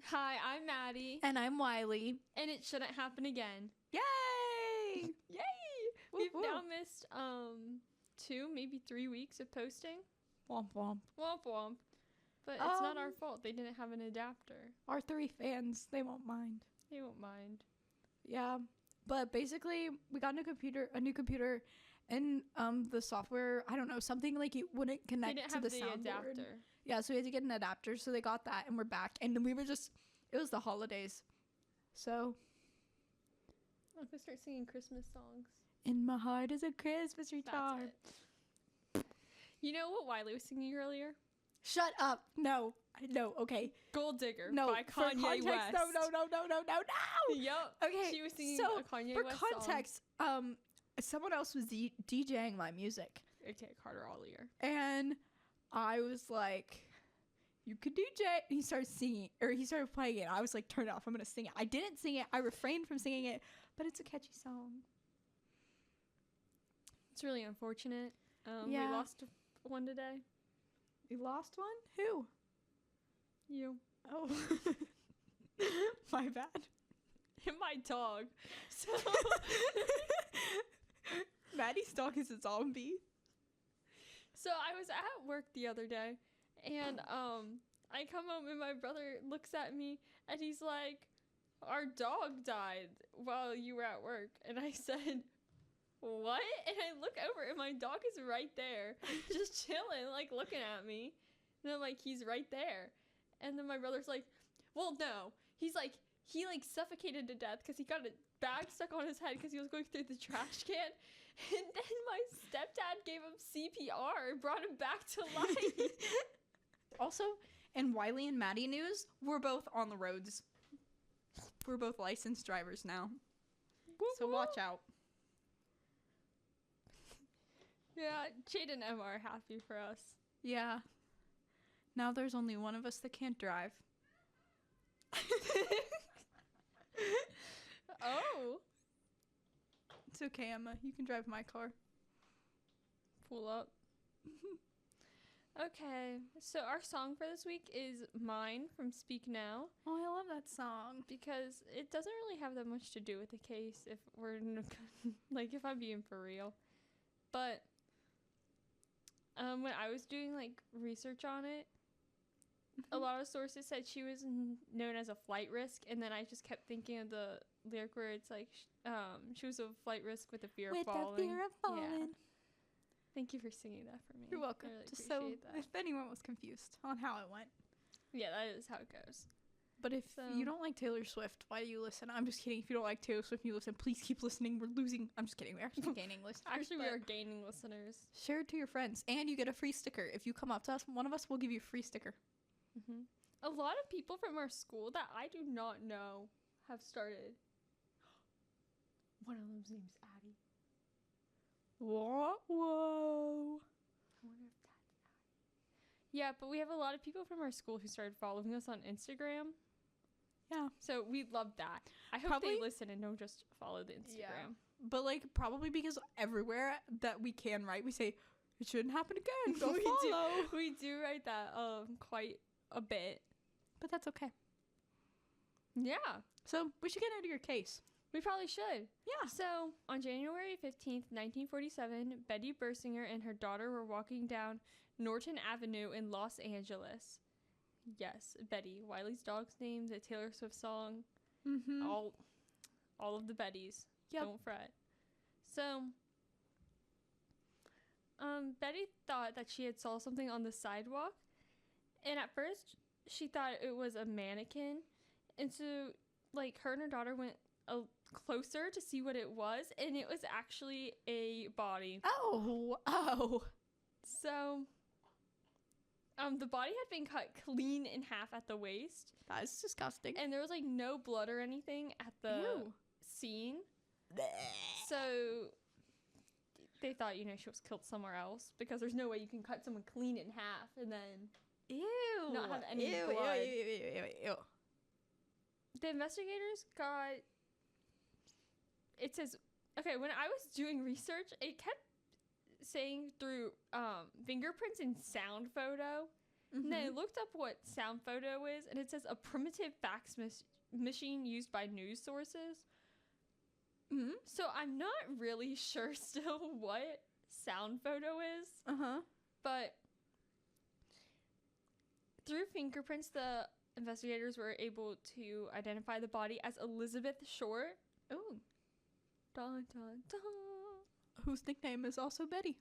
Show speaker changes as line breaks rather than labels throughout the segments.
Hi, I'm Maddie.
And I'm Wiley.
And it shouldn't happen again.
Yay!
Yay! We've now missed 2, maybe 3 weeks of posting.
Womp womp.
Womp womp. But it's not our fault. They didn't have an adapter.
Our 3 fans, they won't mind.
They won't mind.
Yeah. But basically, we got a new computer, and the software, I don't know, something like it wouldn't connect to the soundboard.
Adapter.
Yeah, so we had to get an adapter, so they got that, and we're back. And then it was the holidays. So.
I'm going to start singing Christmas songs.
In my heart is a Christmas guitar.
You know what Wiley was singing earlier?
Shut up. No, okay.
Gold Digger by Kanye
context,
West.
No.
Yep.
Okay.
She was singing a Kanye West
song. For context, someone else was DJing my music.
Okay, Carter Ollier.
And I was like, you could DJ. And he started singing, or he started playing it. I was like, turn it off. I'm going to sing it. I didn't sing it. I refrained from singing it, but it's a catchy song.
It's really unfortunate.
Yeah.
We lost one today.
You lost one? Who?
You.
Oh. My bad.
My dog. So
Maddie's dog is a zombie.
So I was at work the other day, and I come home and my brother looks at me and he's like, "Our dog died while you were at work." And I said, "What?" And I look over and my dog is right there, just chilling, like looking at me. And I'm like, "He's right there." And then my brother's like, "Well, no." He's like, he like suffocated to death because he got a bag stuck on his head because he was going through the trash can. And then my stepdad gave him CPR and brought him back to life.
Also, in Wiley and Maddie news, we're both on the roads. We're both licensed drivers now. So watch out.
Yeah, Jade and Emma are happy for us.
Yeah. Now there's only one of us that can't drive.
Oh.
It's okay, Emma. You can drive my car.
Pull up. Okay, so our song for this week is Mine from Speak Now.
Oh, I love that song.
Because it doesn't really have that much to do with the case, if we're, like, if I'm being for real. But when I was doing, like, research on it, a lot of sources said she was known as a flight risk, and then I just kept thinking of the lyric where it's like, she was a flight risk with a fear of falling.
With a fear of falling.
Yeah. Thank you for singing that for me.
You're welcome.
I really
just so
appreciate that.
if anyone was confused on how it went.
Yeah, that is how it goes.
But if you don't like Taylor Swift, why do you listen? I'm just kidding. If you don't like Taylor Swift and you listen, please keep listening. We're losing. I'm just kidding. We're actually gaining listeners.
Actually, we are gaining listeners.
Share it to your friends. And you get a free sticker. If you come up to us, one of us will give you a free sticker.
Mm-hmm. A lot of people from our school that I do not know have started. One of them's name's Addie.
Whoa.
I wonder if that's Addie. Yeah, but we have a lot of people from our school who started following us on Instagram.
Yeah.
So we love that. I hope they listen and don't just follow the Instagram.
Yeah. But, like, probably because everywhere that we can write, we say, it shouldn't happen again. Go follow.
We do write that quite a bit.
But that's okay.
Yeah.
So we should get into your case.
We probably should.
Yeah.
So, on January 15th, 1947, Betty Bersinger and her daughter were walking down Norton Avenue in Los Angeles. Yes, Betty. Wiley's dog's name, the Taylor Swift song.
Mm-hmm.
All of the Bettys.
Yep.
Don't fret. So, Betty thought that she had saw something on the sidewalk. And at first, she thought it was a mannequin. And so, like, her and her daughter went closer to see what it was, and it was actually a body.
Oh.
So, the body had been cut clean in half at the waist.
That is disgusting.
And there was, like, no blood or anything at the scene. So, they thought, she was killed somewhere else, because there's no way you can cut someone clean in half and then not have any blood.
Ew.
The investigators got... It says... Okay, when I was doing research, it kept saying through fingerprints and sound photo And then I looked up what sound photo is, and it says a primitive fax machine used by news sources.
Mm-hmm.
So I'm not really sure still what sound photo is. But through fingerprints, the investigators were able to identify the body as Elizabeth Short.
Oh.
Dun, dun, dun.
Whose nickname is also Betty.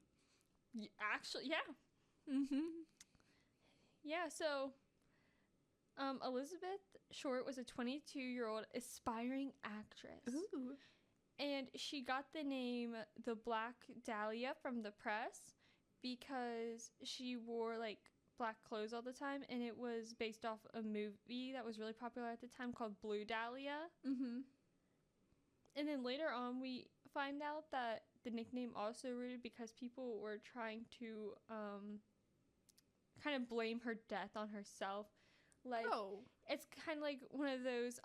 Actually, yeah.
Mm-hmm.
Yeah, so Elizabeth Short was a 22-year-old aspiring actress.
Ooh.
And she got the name the Black Dahlia from the press because she wore like black clothes all the time, and it was based off a movie that was really popular at the time called Blue Dahlia.
Mm-hmm.
And then later on we find out that the nickname also rooted because people were trying to kind of blame her death on herself. Like, it's kind of like one of those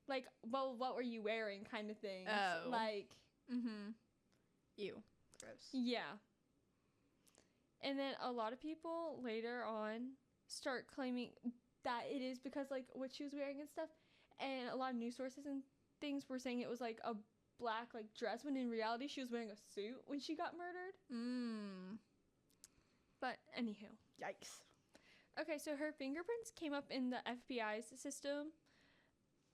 like, well, what were you wearing kind of things.
Oh.
Like,
Ew. Gross.
yeah. And then a lot of people later on start claiming that it is because like what she was wearing and stuff, and a lot of news sources and things were saying it was like a black like dress, when in reality she was wearing a suit when she got murdered. But anywho,
Yikes.
okay, so her fingerprints came up in the FBI's system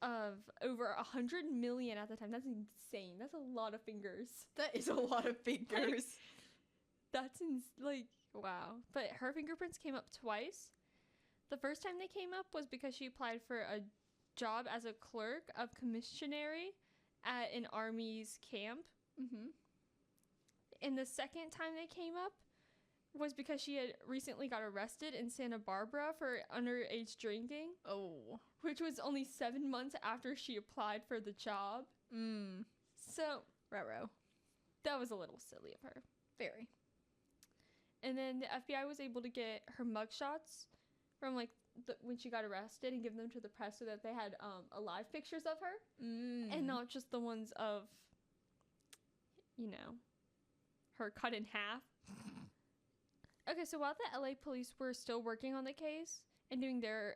of over 100 million at the time. That's insane. That's a lot of fingers.
That is a lot of fingers.
That's like, wow. But her fingerprints came up twice. The first time they came up was because she applied for a job as a clerk of commissary at an Army's camp. And the second time they came up was because she had recently got arrested in Santa Barbara for underage drinking.
Oh.
Which was only 7 months after she applied for the job. So,
Ruh-roh.
that was a little silly of her.
Very.
And then the FBI was able to get her mugshots from like when she got arrested and give them to the press so that they had alive pictures of her. And not just the ones of, you know, her cut in half. Okay, so while the LA police were still working on the case and doing their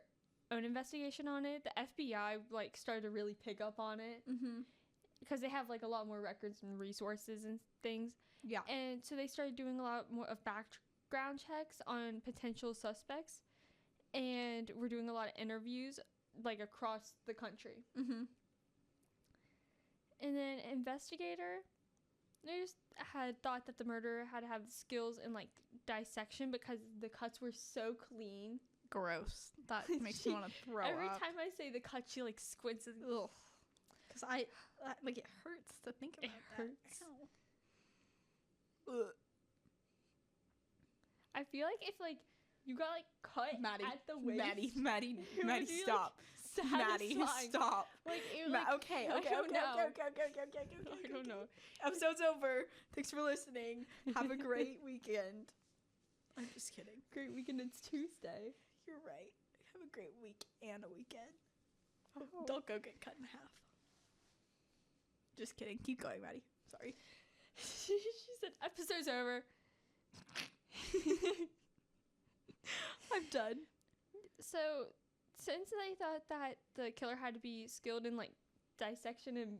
own investigation on it, the FBI like started to really pick up on it. Because they have like a lot more records and resources and things.
Yeah.
And so they started doing a lot more of background checks on potential suspects, and we're doing a lot of interviews like across the country. And then investigator, they just had thought that the murderer had to have skills in like dissection because the cuts were so clean.
Gross. That makes me want to throw
Every
up.
time I say the cut, she like squints.
Ugh. Because like it hurts to think about
It hurts.
Ugh.
I feel like if like you got like cut
Maddie,
at the waist,
Maddie,
it would be,
stop.
like,
Maddie,
satisfying.
stop.
Like, it, like,
Okay.
I don't know.
I
I don't know.
Episode's over. Thanks for listening. Have a great weekend. I'm just kidding.
Great weekend. It's Tuesday.
You're right. Have a great week and a weekend. Don't go get cut in half. Just kidding. Keep going, Maddie. Sorry.
She said episode's over.
I'm done.
So, since they thought that the killer had to be skilled in like dissection and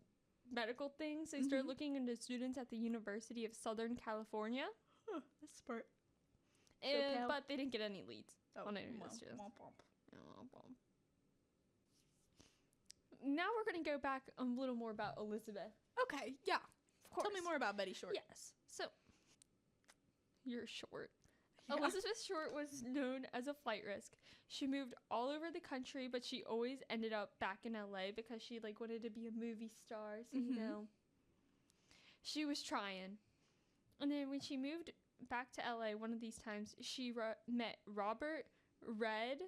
medical things, they started looking into students at the University of Southern California.
Huh, that's smart.
And, but they didn't get any leads on any of
womp,
the students.
womp, womp.
Now we're going to go back a little more about Elizabeth.
Okay, yeah.
Of course.
Tell me more about Betty Short.
Yes. So, you're short.
Yeah.
Elizabeth Short was known as a flight risk. She moved all over the country, but she always ended up back in LA because she like wanted to be a movie star. So, you know, she was trying. And then when she moved back to LA, one of these times, she met Robert Red,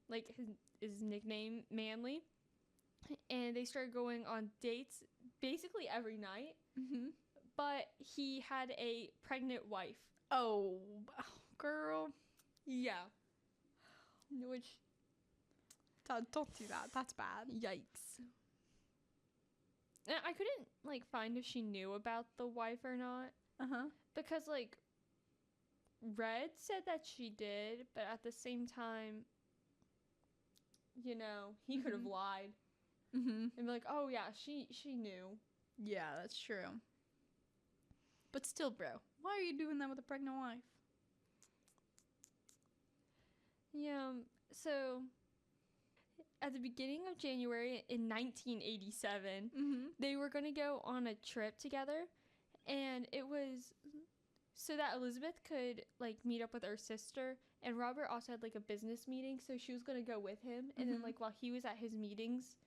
like his nickname, Manley. And they started going on dates basically every night. But he had a pregnant wife.
Oh, girl.
Yeah. Which...
Don't do that. That's bad.
Yikes. And I couldn't, like, find if she knew about the wife or not.
Uh-huh.
Because, like, Red said that she did, but at the same time, you know, he could have lied and be like, "Oh yeah, she knew."
Yeah, that's true. But still, bro, why are you doing that with a pregnant wife?
Yeah. So at the beginning of January in 1987, they were going to go on a trip together, and it was so that Elizabeth could like meet up with her sister, and Robert also had like a business meeting, so she was going to go with him, and then like while he was at his meetings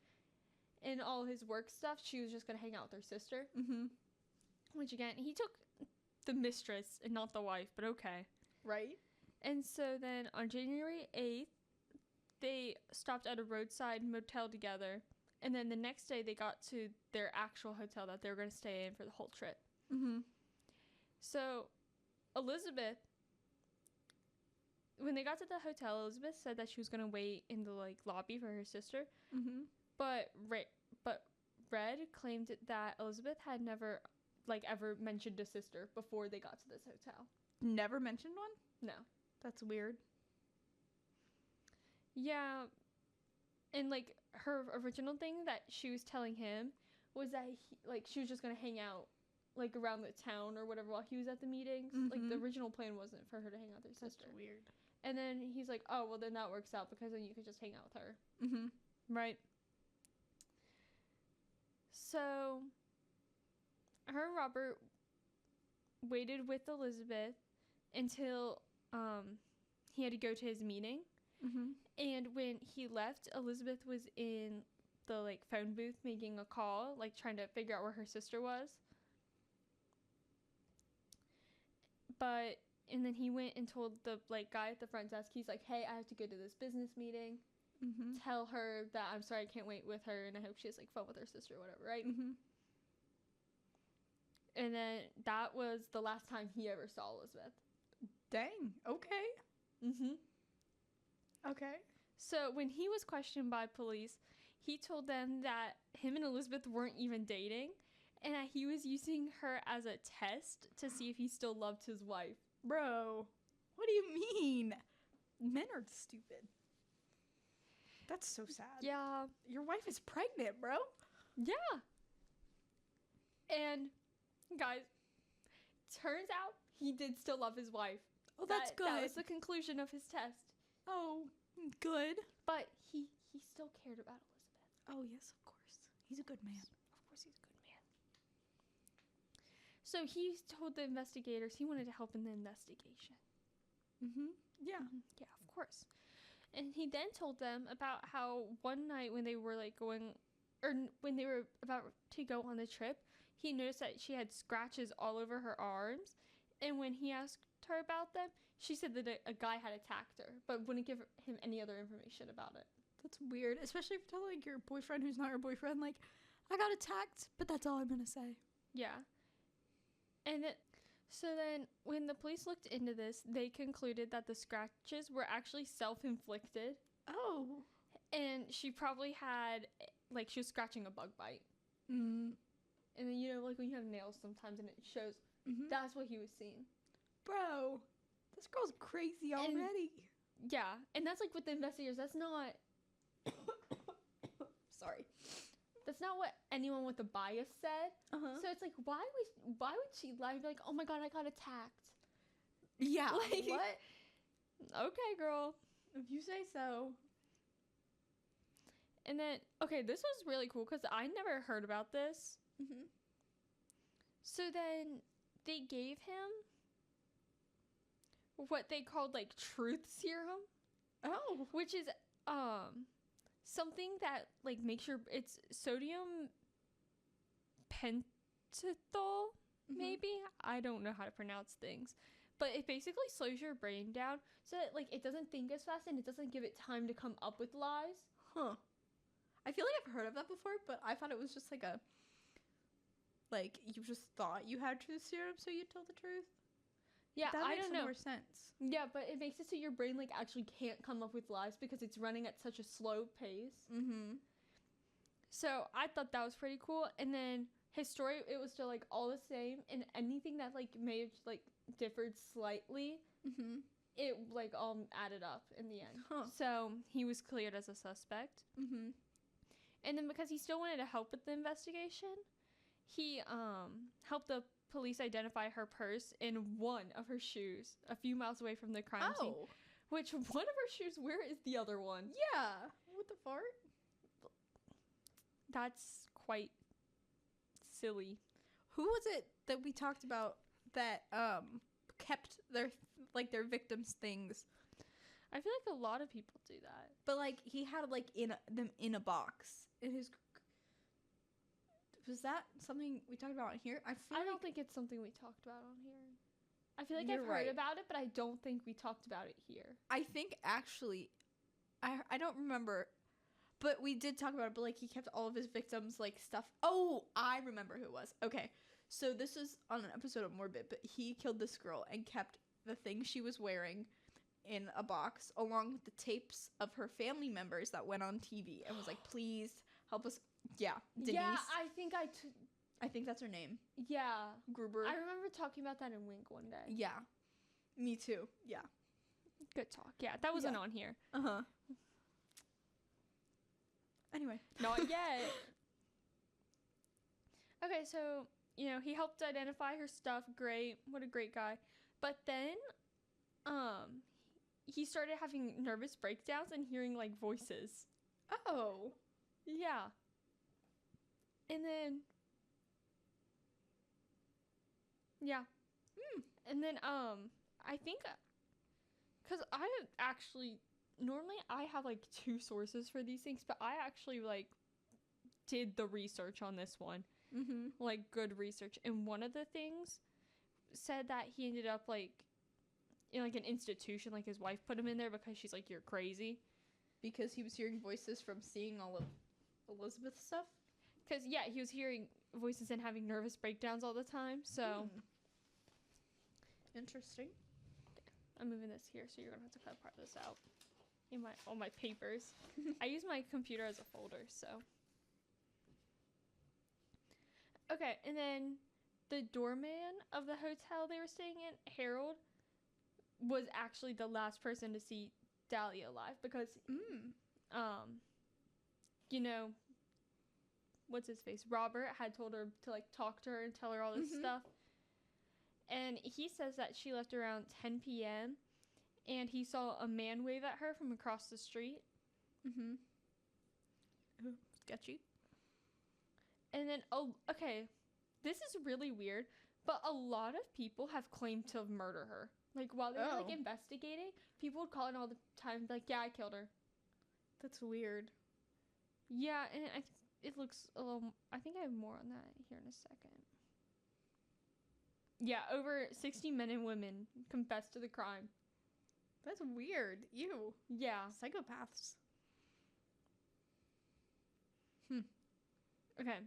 and all his work stuff, she was just going to hang out with her sister. Which again, he took the mistress and not the wife, but okay.
Right.
And so then on January 8th, they stopped at a roadside motel together. And then the next day, they got to their actual hotel that they were going to stay in for the whole trip. So Elizabeth, when they got to the hotel, Elizabeth said that she was going to wait in the like lobby for her sister. But Red claimed that Elizabeth had never like ever mentioned a sister before they got to this hotel.
Never mentioned one?
No.
That's weird.
Yeah. And like her original thing that she was telling him was that she was just going to hang out like around the town or whatever while he was at the meetings. Like the original plan wasn't for her to hang out with her sister.
That's weird.
And then he's like, "Oh, well then that works out because then you could just hang out with her." Right. So her and Robert waited with Elizabeth until he had to go to his meeting. And when he left, Elizabeth was in the like phone booth making a call, like trying to figure out where her sister was. And then he went and told the like guy at the front desk, he's like, "Hey, I have to go to this business meeting. Tell her that I'm sorry I can't wait with her, and I hope she has like fun with her sister or whatever," right? And then that was the last time he ever saw Elizabeth.
Dang. Okay. Okay.
So when he was questioned by police, he told them that him and Elizabeth weren't even dating, and that he was using her as a test to see if he still loved his wife.
Bro, what do you mean? Men are stupid. That's so sad.
Yeah.
Your wife is pregnant, bro.
Yeah. And guys, turns out he did still love his wife.
Oh, that's good.
That was the conclusion of his test.
Oh, good.
But he still cared about Elizabeth.
Oh, yes, of course. He's a good man.
Of course he's a good man. So he told the investigators he wanted to help in the investigation.
Yeah.
Yeah, of course. And he then told them about how one night when they were like when they were about to go on the trip, he noticed that she had scratches all over her arms. And when he asked her about them, she said that a guy had attacked her, but wouldn't give him any other information about it.
That's weird, especially if you tell like your boyfriend who's not your boyfriend, like, I got attacked, but that's all I'm gonna say.
Yeah. And so then when the police looked into this, they concluded that the scratches were actually self-inflicted.
Oh.
And she probably had, like, she was scratching a bug bite. And then, you know, like when you have nails sometimes and it shows, that's what he was seeing.
Bro, this girl's crazy already.
Yeah, and that's like with the investigators, that's not,
sorry.
That's not what anyone with a bias said. So it's like, why would she lie and be like, "Oh my God, I got attacked"?
Yeah.
Like,
what?
Okay, girl.
If you say so.
And then, okay, this was really cool because I never heard about this. So then they gave him what they called like truth serum.
Oh.
Which is something that like makes your, it's sodium pentothal, maybe? I don't know how to pronounce things. But it basically slows your brain down so that like it doesn't think as fast and it doesn't give it time to come up with lies.
Huh. I feel like I've heard of that before, but I thought it was just like like you just thought you had truth serum, so you told the truth.
Yeah,
that
I
makes
don't know.
More sense.
Yeah, but it makes it so your brain like actually can't come up with lies because it's running at such a slow pace. So I thought that was pretty cool. And then his story, it was still like all the same, and anything that like may have like differed slightly
Mm-hmm.
it like all added up in the end.
Huh.
So he was cleared as a suspect.
Mm-hmm.
And then because he still wanted to help with the investigation, he helped the police identify her purse in one of her shoes a few miles away from the crime scene.
Oh.
Which one of her shoes, where is the other one?
Yeah. What the fart?
That's quite silly.
Who was it that we talked about that kept their victims' things?
I feel like a lot of people do that.
But like he had like them in a box in his. Was that something we talked about here?
I don't think it's something we talked about on here. I feel like
You're
I've
right.
heard about it, but I don't think we talked about it here.
I think actually, I don't remember, but we did talk about it. But like he kept all of his victims like stuff. Oh, I remember who it was. Okay, so this is on an episode of Morbid, but he killed this girl and kept the thing she was wearing in a box along with the tapes of her family members that went on TV and was like, please help us. Yeah, Denise.
Yeah, I think
that's her name.
Yeah.
Gruber.
I remember talking about that in Wink one day.
Yeah, me too. Yeah.
Good talk. Yeah, that wasn't on here.
Uh-huh. Anyway.
Not yet. Okay, so, he helped identify her stuff. Great. What a great guy. But then, he started having nervous breakdowns and hearing, like, voices.
Oh.
Yeah. And then, yeah. And then, I think, because I actually, normally I have, like, 2 sources for these things, but I actually, like, did the research on this one.
Mm-hmm.
Like, good research. And one of the things said that he ended up, like, in, like, an institution. Like, his wife put him in there because she's like, you're crazy.
Because he was hearing voices from seeing all of Elizabeth's stuff?
Because, yeah, he was hearing voices and having nervous breakdowns all the time, so.
Interesting.
I'm moving this here, so you're going to have to cut part of this out. In all my papers. I use my computer as a folder, so. Okay, and then the doorman of the hotel they were staying in, Harold, was actually the last person to see Dahlia alive because, what's his face? Robert had told her to, like, talk to her and tell her all this stuff. And he says that she left around 10 p.m. and he saw a man wave at her from across the street.
Mm-hmm. Ooh, sketchy.
And then, okay, this is really weird, but a lot of people have claimed to have murdered her. Like, while they were, like, investigating, people would call in all the time and be like, yeah, I killed her.
That's weird.
Yeah, and it looks a little, I think I have more on that here in a second. Yeah, over 60 men and women confessed to the crime.
That's weird. Ew.
Yeah.
Psychopaths.
Okay.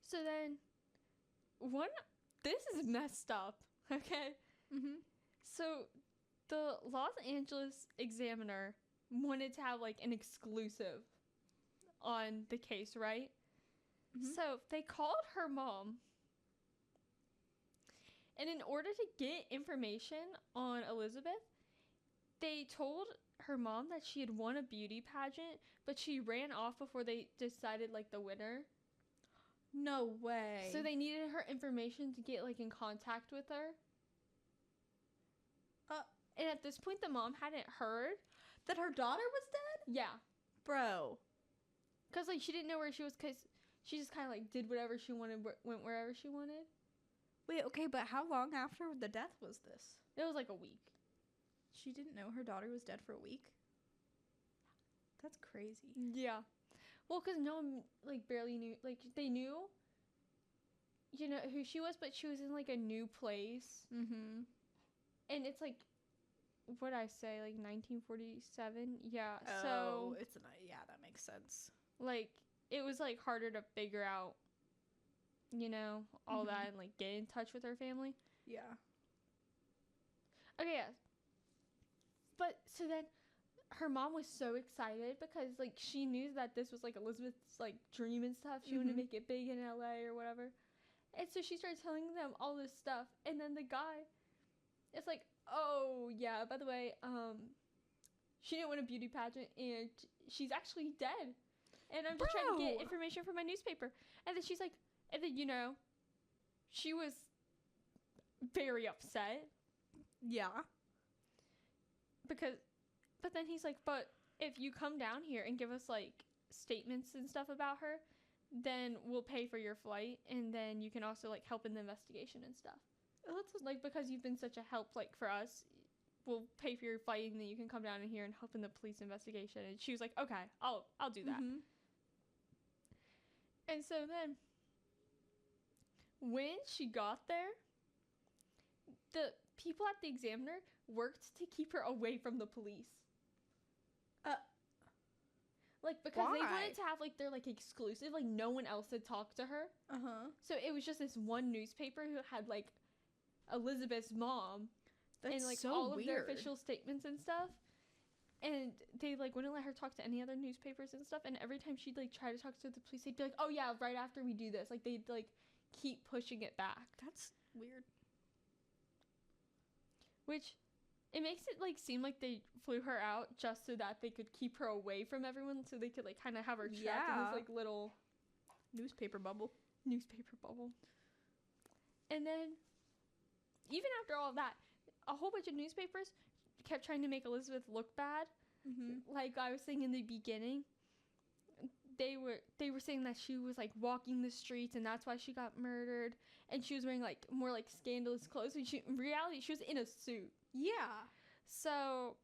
So then, this is messed up, okay?
Mm-hmm.
So, the Los Angeles Examiner wanted to have, like, an exclusive on the case, right? Mm-hmm. So, they called her mom. And in order to get information on Elizabeth, they told her mom that she had won a beauty pageant, but she ran off before they decided, like, the winner.
No way.
So they needed her information to get, like, in contact with her. And at this point, the mom hadn't heard
that her daughter was dead?
Yeah.
Bro.
Because, like, she didn't know where she was because she just kind of, like, did whatever she wanted, went wherever she wanted.
Wait, okay, but how long after the death was this?
It was, like, a week.
She didn't know her daughter was dead for a week? That's crazy.
Yeah. Well, because no one, like, barely knew. Like, they knew, who she was, but she was in, like, a new place.
Mm-hmm.
And it's, like, what'd I say? Like, 1947? Yeah.
Oh,
so.
Yeah, that makes sense.
Like, it was, like, harder to figure out, all that and, like, get in touch with her family.
Yeah.
Okay, yeah. But, so then, her mom was so excited because, like, she knew that this was, like, Elizabeth's, like, dream and stuff. She wanted to make it big in LA or whatever. And so she started telling them all this stuff. And then the guy is like, Oh, yeah, by the way, she didn't win a beauty pageant, and she's actually dead. And I'm just trying to get information from my newspaper. And then she's like, and then, she was very upset.
Yeah.
But then he's like, but if you come down here and give us, like, statements and stuff about her, then we'll pay for your flight, and then you can also, like, help in the investigation and stuff. That's like, because you've been such a help, like, for us, we'll pay for your flight, and then you can come down in here and help in the police investigation. And she was like, okay, I'll do that.
Mm-hmm.
And so then, when she got there, the people at the Examiner worked to keep her away from the police. Like, because
why?
they wanted to have, like, their, like, exclusive, like, no one else had talked to her.
Uh-huh.
So it was just this one newspaper who had, like, Elizabeth's mom.
That's
and, like,
so
all
weird.
of their official statements and stuff. And they, like, wouldn't let her talk to any other newspapers and stuff. And every time she'd, like, try to talk to the police, they'd be like, oh, yeah, right after we do this. Like, they'd, like, keep pushing it back.
That's weird.
Which, it makes it, like, seem like they flew her out just so that they could keep her away from everyone. So they could, like, kind of have her trapped in this, like, little
newspaper bubble.
And then, even after all of that, a whole bunch of newspapers kept trying to make Elizabeth look bad.
Mm-hmm.
Like I was saying in the beginning, they were saying that she was, like, walking the streets and that's why she got murdered, and she was wearing, like, more, like, scandalous clothes, and in reality she was in a suit.
Yeah.
So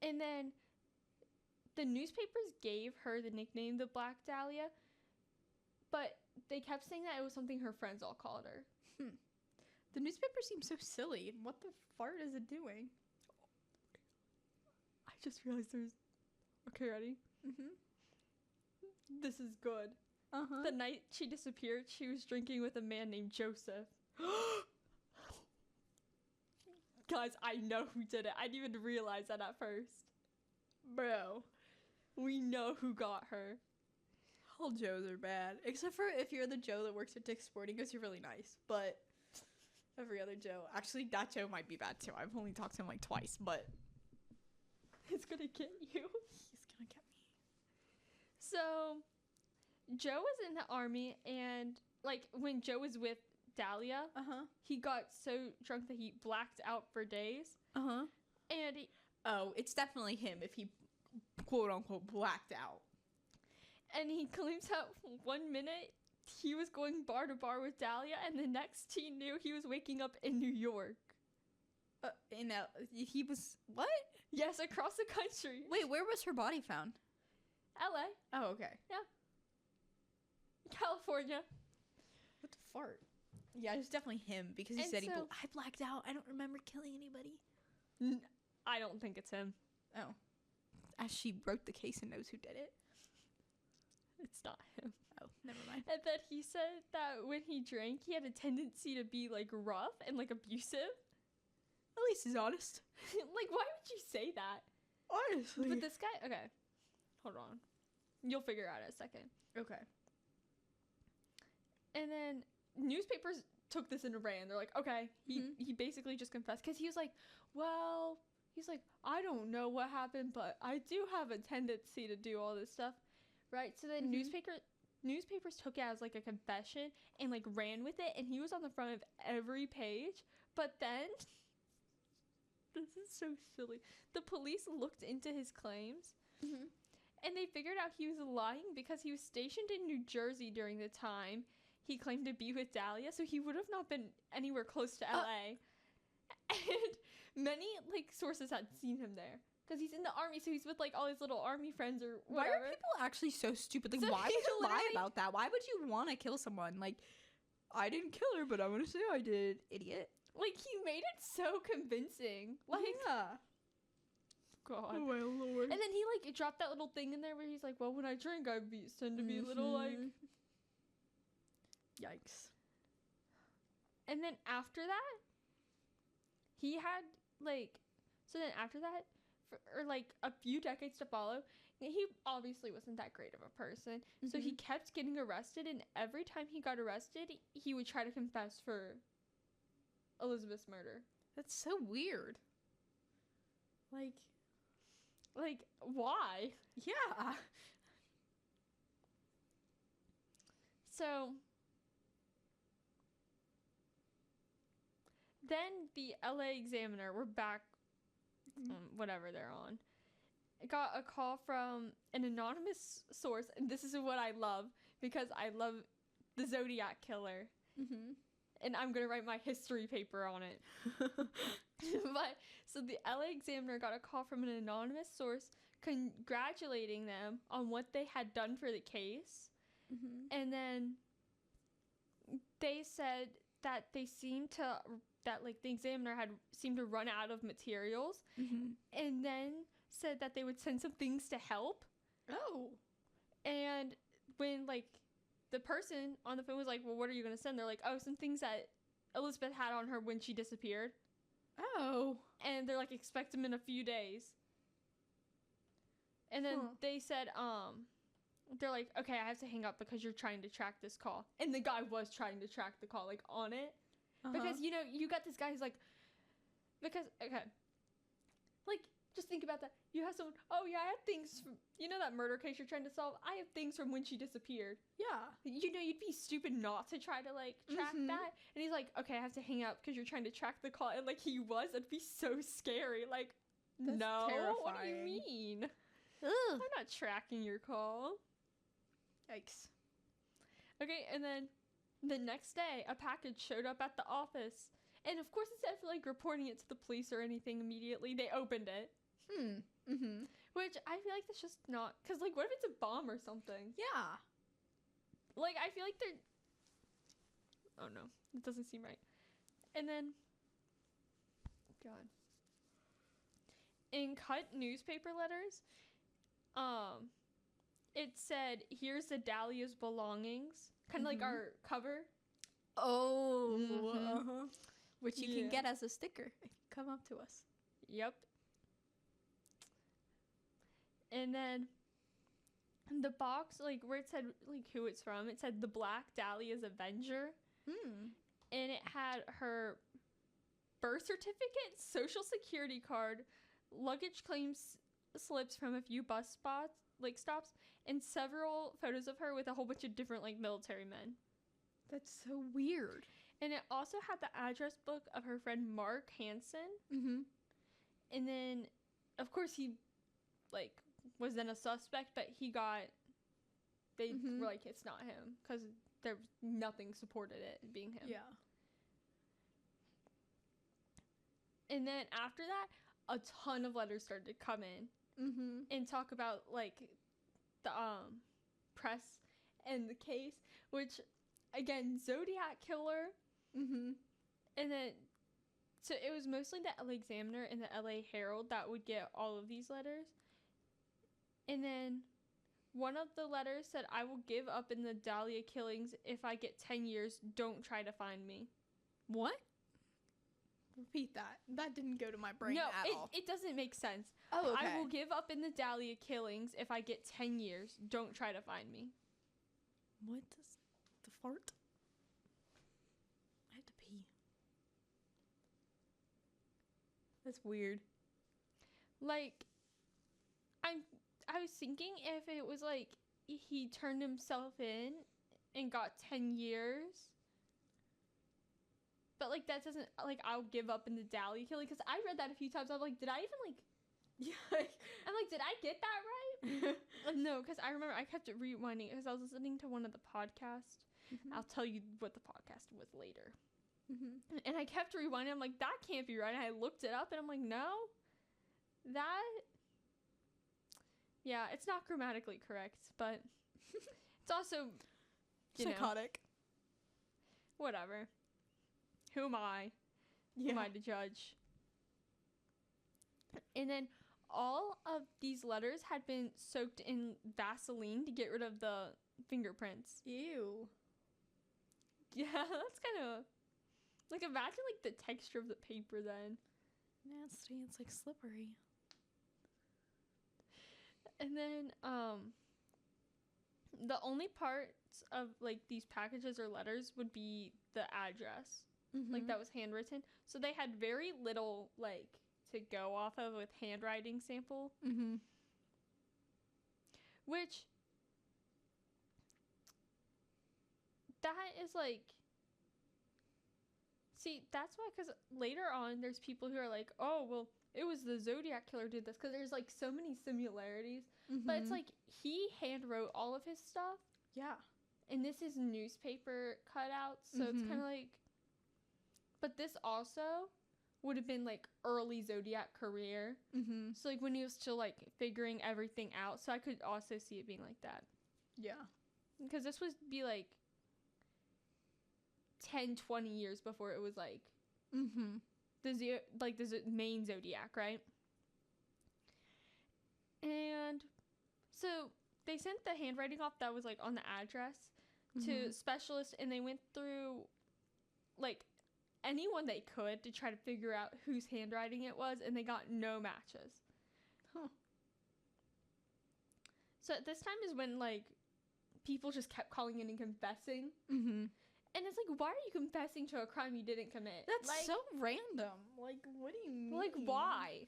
and then the newspapers gave her the nickname the Black Dahlia, but they kept saying that it was something her friends all called her.
The newspaper seems so silly. And what the fart is it doing?
I just realized there's... Okay, ready? This is good. The night she disappeared, she was drinking with a man named Joseph. Guys, I know who did it. I didn't even realize that at first.
Bro.
We know who got her.
All Joes are bad. Except for if you're the Joe that works at Dick's Sporting Goods, you're really nice. But every other Joe... Actually, that Joe might be bad, too. I've only talked to him, like, twice, but...
It's gonna get you.
He's gonna get me.
So, Joe was in the army, and, like, when Joe was with Dahlia, he got so drunk that he blacked out for days. And
Oh, it's definitely him if he, quote-unquote, blacked out.
And he claims that 1 minute he was going bar to bar with Dahlia, and the next he knew he was waking up in New York.
He was... What?
Yes, across the country.
Wait, where was her body found?
LA.
Oh, okay.
Yeah. California.
What the fart? Yeah, it's definitely him because he
And
said
so-
I blacked out. I don't remember killing anybody.
I don't think it's him.
Oh. As she wrote the case and knows who did it.
It's not him.
Oh, never mind.
And then he said that when he drank, he had a tendency to be, like, rough and, like, abusive.
At least he's honest.
Like, why would you say that?
Honestly.
But this guy... Okay. Hold on. You'll figure out in a second.
Okay.
And then newspapers took this and ran. They're like, okay, he basically just confessed. Because he was like, well... He's like, I don't know what happened, but I do have a tendency to do all this stuff. Right? So then newspapers took it as, like, a confession and, like, ran with it. And he was on the front of every page. But then... This is so silly. The police looked into his claims, and they figured out he was lying because he was stationed in New Jersey during the time he claimed to be with Dahlia, so he would have not been anywhere close to LA. And many, like, sources had seen him there because he's in the army, so he's with, like, all his little army friends or whatever.
Why are people actually so stupid? Like,
So
why would you lie
literally-
about that? Why would you want to kill someone? Like, I didn't kill her, but I'm going to say I did. Idiot.
Like, he made it so convincing. Like,
yeah.
God.
Oh, my Lord.
And then he, like, dropped that little thing in there where he's like, well, when I drink, I tend to be a little, like...
Yikes.
And then after that, he had, like... So then after that, or, like, a few decades to follow, he obviously wasn't that great of a person. So he kept getting arrested, and every time he got arrested, he would try to confess for Elizabeth's murder.
That's so weird. Like,
why?
yeah.
So then the LA Examiner, we're back, whatever they're on, got a call from an anonymous source, and this is what I love, because I love the Zodiac Killer, and I'm gonna write my history paper on it. But so the LA Examiner got a call from an anonymous source congratulating them on what they had done for the case, and then they said that the Examiner had seemed to run out of materials, and then said that they would send some things to help.
Oh.
And when, like, the person on the phone was like, well, what are you going to send? They're like, oh, some things that Elizabeth had on her when she disappeared.
Oh.
And they're like, expect them in a few days. And then they said, they're like, okay, I have to hang up because you're trying to track this call. And the guy was trying to track the call, like, on it. Because, you know, you got this guy who's like, because, okay, like, just think about that. You have someone, oh, yeah, I have things from, you know that murder case you're trying to solve? I have things from when she disappeared.
Yeah.
You know, you'd be stupid not to try to, like, track that. And he's like, okay, I have to hang up because you're trying to track the call. And, like, he was. It'd be so scary. Like,
that's
no,
terrifying.
What do you mean?
Ugh.
I'm not tracking your call.
Yikes.
Okay, and then the next day, a package showed up at the office. And, of course, instead of, like, reporting it to the police or anything immediately, they opened it. Which I feel like that's just not, because, like, what if it's a bomb or something?
Yeah.
Like, I feel like they're, oh no, it doesn't seem right. And then, God, in cut newspaper letters, it said, here's the Dahlia's belongings, kind of like our cover.
Oh. Which you can get as a sticker if you come up to us.
Yep. And then the box, like, where it said, like, who it's from, it said the Black Dahlia's Avenger. And it had her birth certificate, social security card, luggage claims slips from a few bus stops, and several photos of her with a whole bunch of different, like, military men.
That's so weird.
And it also had the address book of her friend Mark Hansen. And then, of course, he, like, was then a suspect, but they were like, it's not him, because there nothing supported it being him.
Yeah.
And then after that, a ton of letters started to come in and talk about, like, the press and the case, which, again, Zodiac Killer. And then, so it was mostly the LA Examiner and the LA Herald that would get all of these letters. And then one of the letters said, I will give up in the Dahlia killings if I get 10 years. Don't try to find me.
What? Repeat that. That didn't go to my brain at all.
It doesn't make sense.
Oh, okay.
I will give up in the Dahlia killings if I get 10 years. Don't try to find me.
What does the fart? I have to pee. That's weird.
Like, I was thinking if it was like he turned himself in and got 10 years. But, like, that doesn't, like, I'll give up in the Dahlia killing. Because I read that a few times. I'm like, did I even, like, I'm like, did I get that right? No, because I remember I kept rewinding because I was listening to one of the podcasts. I'll tell you what the podcast was later. And I kept rewinding. I'm like, that can't be right. And I looked it up and I'm like, no, yeah, it's not grammatically correct, but it's also,
psychotic.
Whatever. Who am I? Who am I to judge? And then all of these letters had been soaked in Vaseline to get rid of the fingerprints.
Ew.
Yeah, that's kind of, like, imagine, like, the texture of the paper then.
Nasty. It's, like, slippery.
And then, the only parts of, like, these packages or letters would be the address. like that was handwritten. So they had very little like to go off of with handwriting sample. Which that is like, see, that's why, because later on there's people who are like, oh well, it was the Zodiac killer did this, because there's like so many similarities. But it's like he hand wrote all of his stuff.
Yeah.
And this is newspaper cutouts, so it's kind of like, but this also would have been like early Zodiac career. So like when he was still like figuring everything out. So I could also see it being like that.
Yeah.
Because this would be like 10, 20 years before it was like the main Zodiac, right? And so they sent the handwriting off that was like on the address to specialists, and they went through like anyone they could to try to figure out whose handwriting it was, and they got no matches. So at this time is when like people just kept calling in and confessing. And it's like, why are you confessing to a crime you didn't commit?
That's
like,
so random. Like, what do you mean?
Like, why?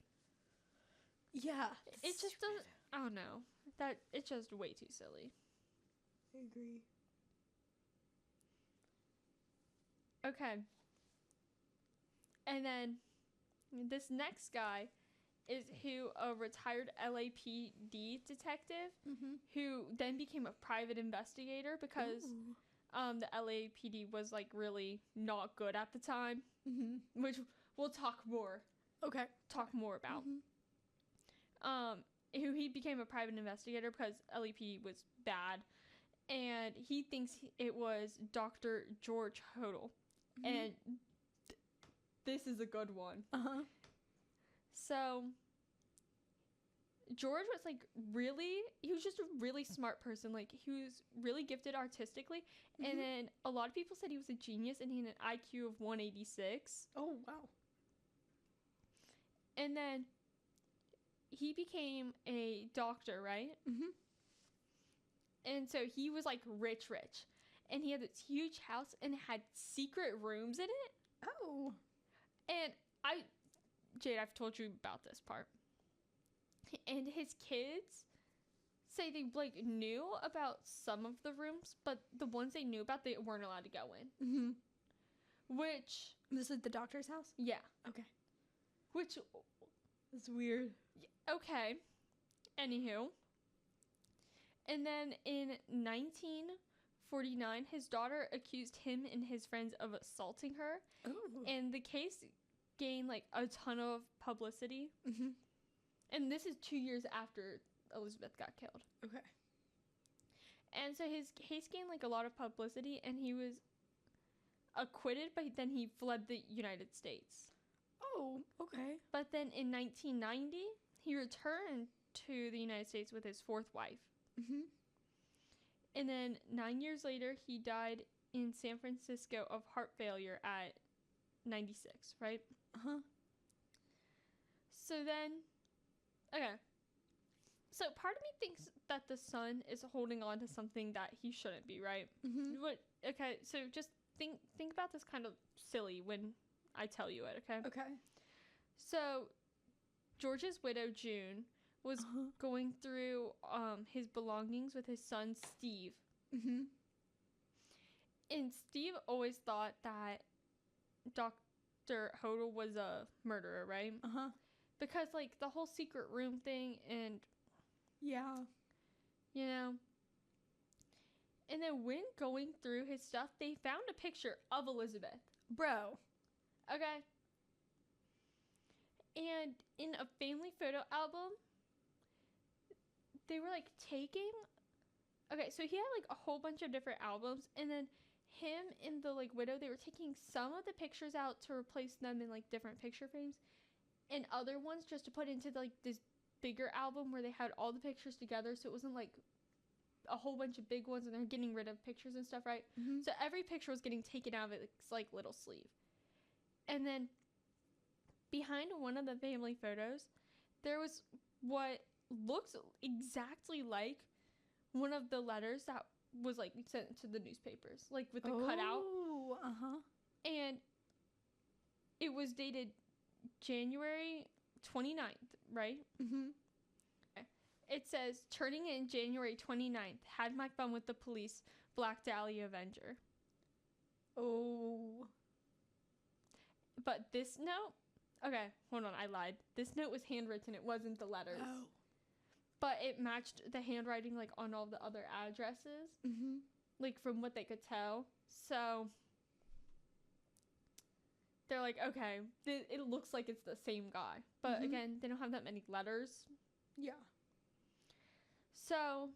Yeah.
It just doesn't, I don't know. That, it's just way too silly.
I agree.
Okay. And then this next guy is a retired LAPD detective who then became a private investigator because the LAPD was like really not good at the time, which we'll talk more about. Who he became a private investigator because LAPD was bad, and he thinks it was Dr. George Hodel. And this is a good one. So George was like he was just a really smart person. Like he was really gifted artistically. And then a lot of people said he was a genius, and he had an IQ of 186.
Oh, wow.
And then he became a doctor, right? And so he was like rich. And he had this huge house, and it had secret rooms in it.
Oh.
And Jade, I've told you about this part. And his kids say they like knew about some of the rooms, but the ones they knew about, they weren't allowed to go in. Which,
this is the doctor's house?
yeah.
Okay.
Which,
it's weird.
Okay. Anywho. And then in 1949, his daughter accused him and his friends of assaulting her.
Ooh.
And the case gained like a ton of publicity. And this is 2 years after Elizabeth got killed.
Okay.
And so his case gained like a lot of publicity, and he was acquitted, but then he fled the United States.
Oh, okay.
But then in 1990, he returned to the United States with his fourth wife. And then 9 years later, he died in San Francisco of heart failure at 96, right? So then, okay. So part of me thinks that the son is holding on to something that he shouldn't be, right? Okay, so just think about this kind of silly when I tell you it, okay?
Okay.
So George's widow, June, was going through his belongings with his son, Steve. And Steve always thought that Dr. Hodel was a murderer, right? Because, like, the whole secret room thing and...
Yeah.
You know? And then when going through his stuff, they found a picture of Elizabeth.
Bro.
Okay? And in a family photo album, they were, like, taking... Okay, so he had, like, a whole bunch of different albums, and then him and the, like, widow, they were taking some of the pictures out to replace them in, like, different picture frames, and other ones just to put into, like, this bigger album where they had all the pictures together, so it wasn't, like, a whole bunch of big ones, and they're getting rid of pictures and stuff, right? So every picture was getting taken out of its, like, little sleeve. And then behind one of the family photos, there was what looks exactly like one of the letters that was, like, sent to the newspapers, like, with the cutout.
Oh,
And it was dated January 29th, right?
Mm-hmm.
It says, turning in January 29th, had my fun with the police, Black Dahlia Avenger.
Oh.
But this note, okay, hold on, I lied. This note was handwritten, it wasn't the letters.
Oh.
But it matched the handwriting, like, on all the other addresses,
Mm-hmm.
like, from what they could tell. So, they're like, okay, it looks like it's the same guy. But, again, they don't have that many letters.
Yeah.
So,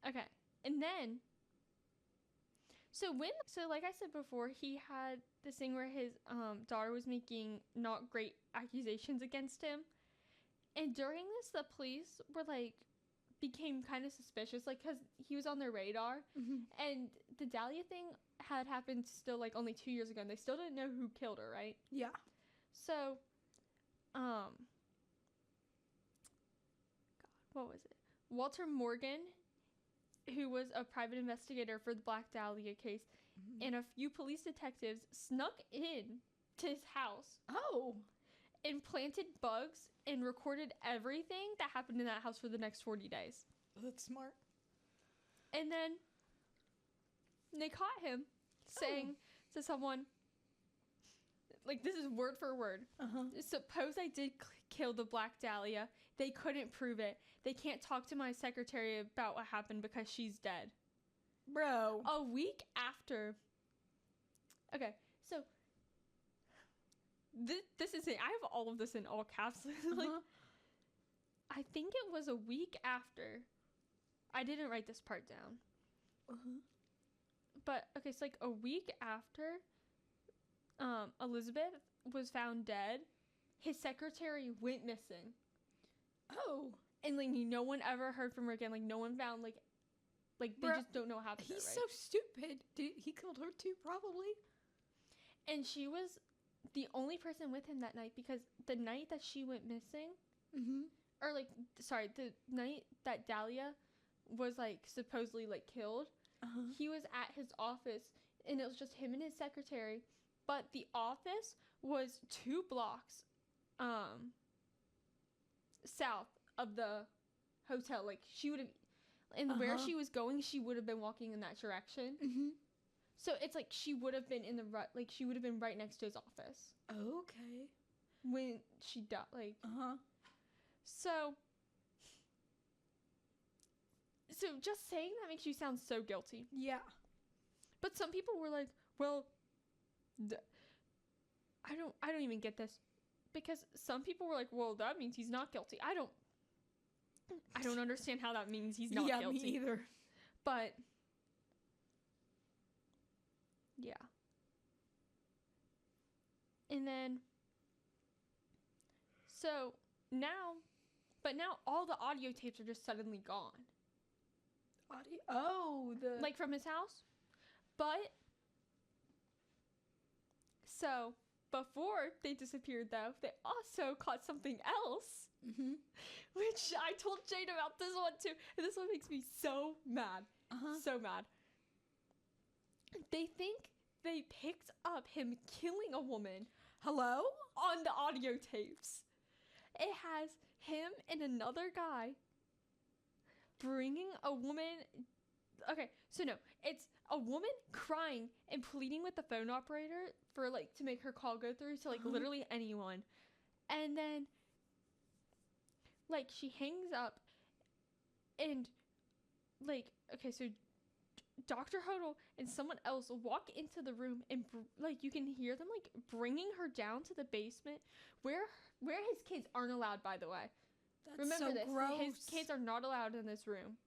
okay. And then, so like I said before, he had this thing where his daughter was making not great accusations against him. And during this, the police were like, became kind of suspicious, like, because he was on their radar.
Mm-hmm.
And the Dahlia thing had happened still, like, only 2 years ago. And they still didn't know who killed her, right?
Yeah.
So, God, what was it? Walter Morgan, who was a private investigator for the Black Dahlia case, and a few police detectives snuck in to his house.
Oh.
And planted bugs and recorded everything that happened in that house for the next 40 days.
That's smart.
And then they caught him saying to someone, like, this is word for word.
Uh-huh.
Suppose I did kill the Black Dahlia. They couldn't prove it. They can't talk to my secretary about what happened because she's dead.
Bro.
A week after. Okay, so this is it. I have all of this in all caps. Like, I think it was a week after. I didn't write this part down. But, okay, so, like, a week after Elizabeth was found dead, his secretary went missing.
Oh.
And, like, no one ever heard from her again. Like, no one found, like they just don't know what happened to her,
He's
right?
so stupid. He killed her too, probably.
And she was the only person with him that night, because the night that she went missing, or, like, sorry, the night that Dahlia was, like, supposedly, like, killed, he was at his office, and it was just him and his secretary, but the office was 2 blocks south of the hotel. Like, she would have, and where she was going, she would have been walking in that direction. So it's like she would have been she would have been right next to his office.
Okay.
When she died, like. So just saying that makes you sound so guilty.
Yeah.
But some people were like, well, I don't even get this, because some people were like, well, that means he's not guilty. I don't understand how that means he's not guilty.
Yeah, me either.
But yeah. And then now all the audio tapes are just suddenly gone. Like, from his house. But so before they disappeared, though, they also caught something else, which I told Jade about this one too, and this one makes me so mad. So mad. They think they picked up him killing a woman.
Hello?
On the audio tapes. It has him and another guy bringing a woman. Okay, so no, it's a woman crying and pleading with the phone operator for, like, to make her call go through to, like, literally anyone. And then, like, she hangs up and, like, okay, so Dr. Hodel and someone else walk into the room and, like, you can hear them, like, bringing her down to the basement where his kids aren't allowed, by the way.
That's
Remember
so
this.
gross.
His kids are not allowed in this room.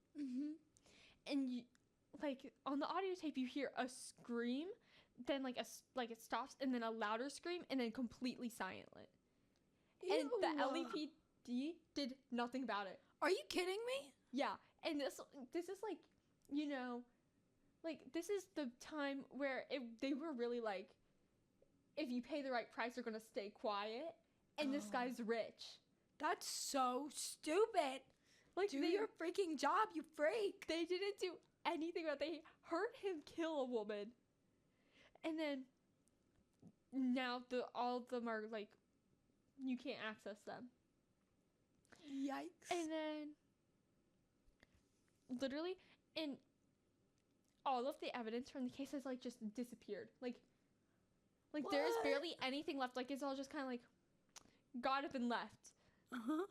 And you, like, on the audio tape, you hear a scream, then, like, it stops, and then a louder scream, and then completely silent. Ew. And the LAPD did nothing about it.
Are you kidding me?
Yeah. And this is, like, you know, like, this is the time where they were really like, if you pay the right price, they're gonna stay quiet. And this guy's rich.
That's so stupid.
Like,
do your freaking job, you freak.
They didn't do anything, but they heard him kill a woman. And then now all of them are like, you can't access them.
Yikes.
And then literally, and all of the evidence from the case has like just disappeared. Like there is barely anything left. Like, it's all just kind of like got up and left.
Uh-huh.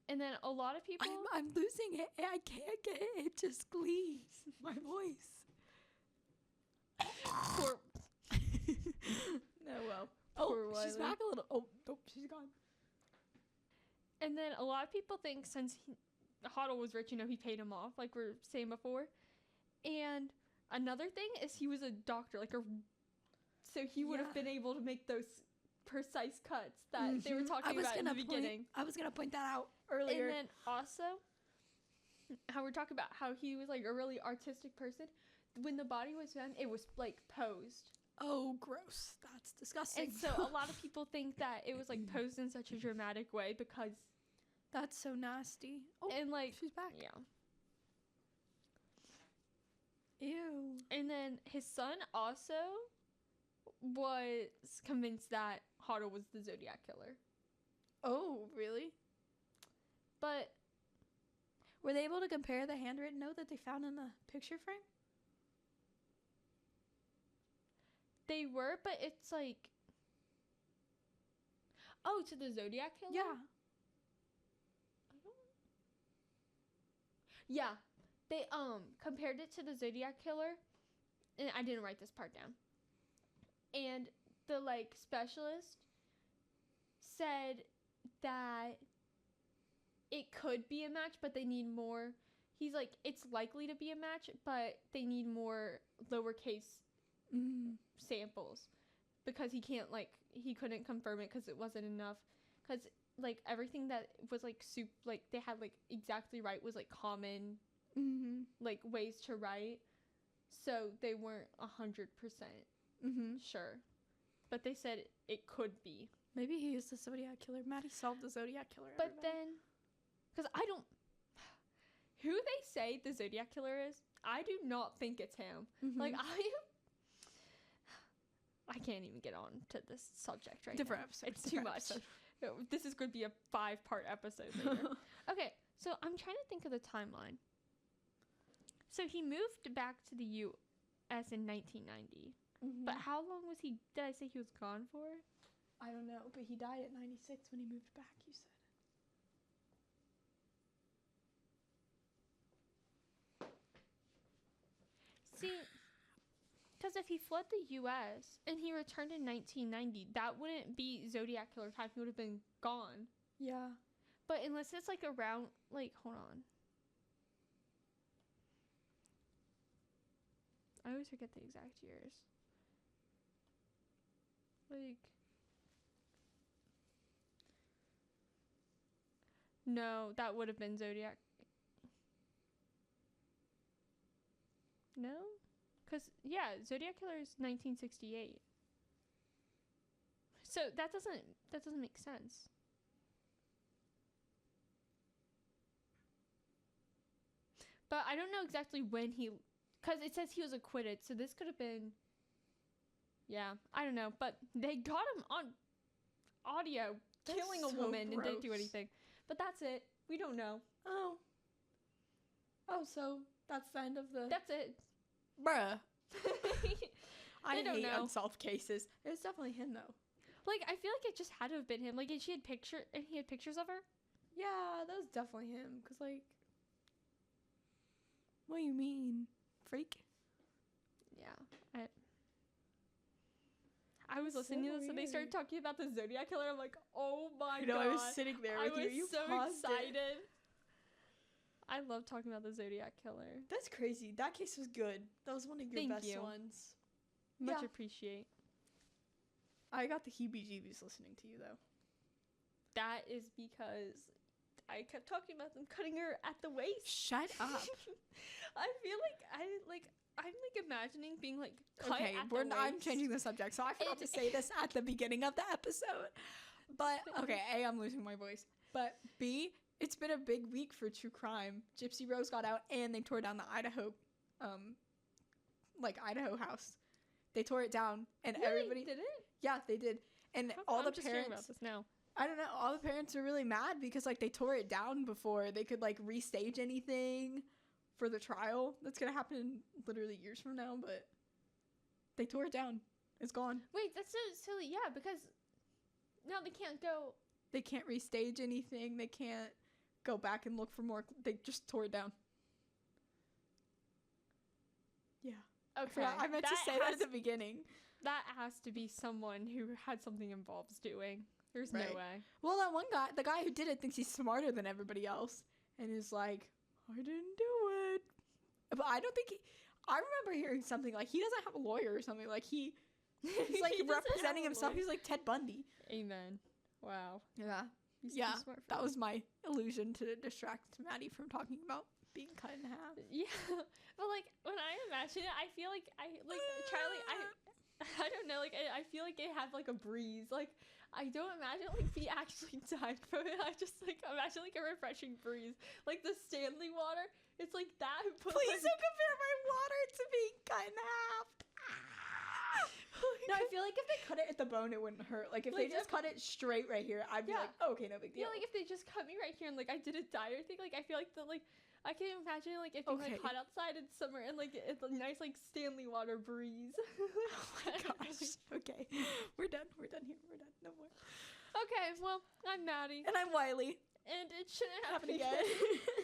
And then a lot of people,
I'm losing it. I can't get it. It just leaves my voice.
poor,
No, well.
Poor
she's
Wiley.
back a little. Oh, nope, she's gone.
and then a lot of people think since Hoddle was rich, he paid him off, like we were saying before. And another thing is he was a doctor, so he would have been able to make those precise cuts that they were talking about in the beginning.
I was gonna point that out earlier.
And then also, how we're talking about how he was like a really artistic person. When the body was found, it was like posed.
Oh, gross. That's disgusting.
And so a lot of people think that it was like posed in such a dramatic way because
that's so nasty. Oh,
and like
she's back.
Yeah.
Ew.
And then his son also was convinced that Hoddle was the Zodiac killer.
Oh, really?
But
were they able to compare the handwritten note that they found in the picture frame?
they were, but it's like, oh, to the Zodiac killer?
Yeah.
Yeah, they compared it to the Zodiac killer, and I didn't write this part down. And the like specialist said that it could be a match, but they need more. He's like, it's likely to be a match, but they need more lowercase samples because he couldn't confirm it because it wasn't enough. Because like everything that was like like they had like exactly right was like common like ways to write, so they weren't 100% sure, but they said it could be.
Maybe he is the Zodiac killer. Maddie solved the Zodiac killer.
But then, because I don't, who they say the Zodiac killer is, I do not think it's him. Like I can't even get on to this subject right
different
now.
Episode.
It's too much. This is going to be a 5-part episode later. Okay, so I'm trying to think of the timeline. So he moved back to the U.S. in 1990. But how long was he, did I say he was gone for?
I don't know, but he died at 96 when he moved back, you said.
See, because if he fled the U.S. and he returned in 1990, that wouldn't be Zodiac killer time. He would have been gone.
Yeah.
But unless it's like around, like, hold on. I always forget the exact years. Like, no, that would have been Zodiac. No? Because, yeah, Zodiac Killer is 1968. So that doesn't make sense. But I don't know exactly when because it says he was acquitted, so this could have been, yeah, I don't know. But they got him on audio killing a woman and didn't do anything. But that's it. We don't know.
Oh, so that's the end of the...
That's it.
Bruh. I
don't
hate
know.
unsolved cases. It was definitely him, though.
Like, I feel like it just had to have been him. Like, and he had pictures of her.
Yeah, that was definitely him. Because, like... What do you mean? Freak?
Yeah. I was listening to this and they started talking about the Zodiac Killer. I'm like, oh my god.
I was sitting there with you. You
was so
paused
excited.
It.
I love talking about the Zodiac Killer.
That's crazy. That case was good. That was one of your best ones.
Much appreciate.
I got the heebie-jeebies listening to you, though.
That is because I kept talking about them cutting her at the waist.
Shut up.
I feel like I'm imagining being like cut at the waist.
I'm changing the subject, so I forgot to say this at the beginning of the episode. But okay, A, I'm losing my voice. But B, it's been a big week for true crime. Gypsy Rose got out, and they tore down the Idaho, Idaho house. They tore it down, and
really?
everybody
Did it?
Yeah, they did. And all the
just hearing
parents.
about this now.
I don't know. All the parents are really mad because like they tore it down before they could like restage anything for the trial that's gonna happen in literally years from now. But they tore it down. It's gone.
Wait, that's so silly. Yeah, because now they can't go.
They can't restage anything. They can't go back and look for more. They just tore it down. Yeah.
Okay.
I meant to say that at the beginning.
That has to be someone who had something involved doing. There's
Right.
no way.
Well, that one guy, the guy who did it, thinks he's smarter than everybody else, and is like, I didn't do it. But I don't think I remember hearing something like he doesn't have a lawyer or something. Like he's like
He doesn't
representing
have a
himself.
lawyer.
He's like Ted Bundy.
Amen. Wow.
Yeah.
He's
Yeah.
too smart for
That was my illusion to distract Maddie from talking about being cut in half.
Yeah, but like when I imagine it, I feel like Charlie. I don't know. Like I feel like it had like a breeze. Like I don't imagine like he actually died from it. I just like imagine like a refreshing breeze, like the Stanley water. It's like that. But,
Please
like,
don't compare my water to being cut in half. No, I feel like if they cut it at the bone, it wouldn't hurt. Like if they just cut it straight right here, I'd be
Yeah.
like, oh, okay, no big deal.
Yeah, like if they just cut me right here and like I did a dire thing, like I feel like I can imagine like it being
Okay.
like hot outside in summer and like it's a nice like Stanley water breeze.
Oh my gosh. Okay, we're done. We're done here. We're done. No more.
Okay, well I'm Maddie,
And I'm Wiley.
and it shouldn't
Happen
happen
again.
again.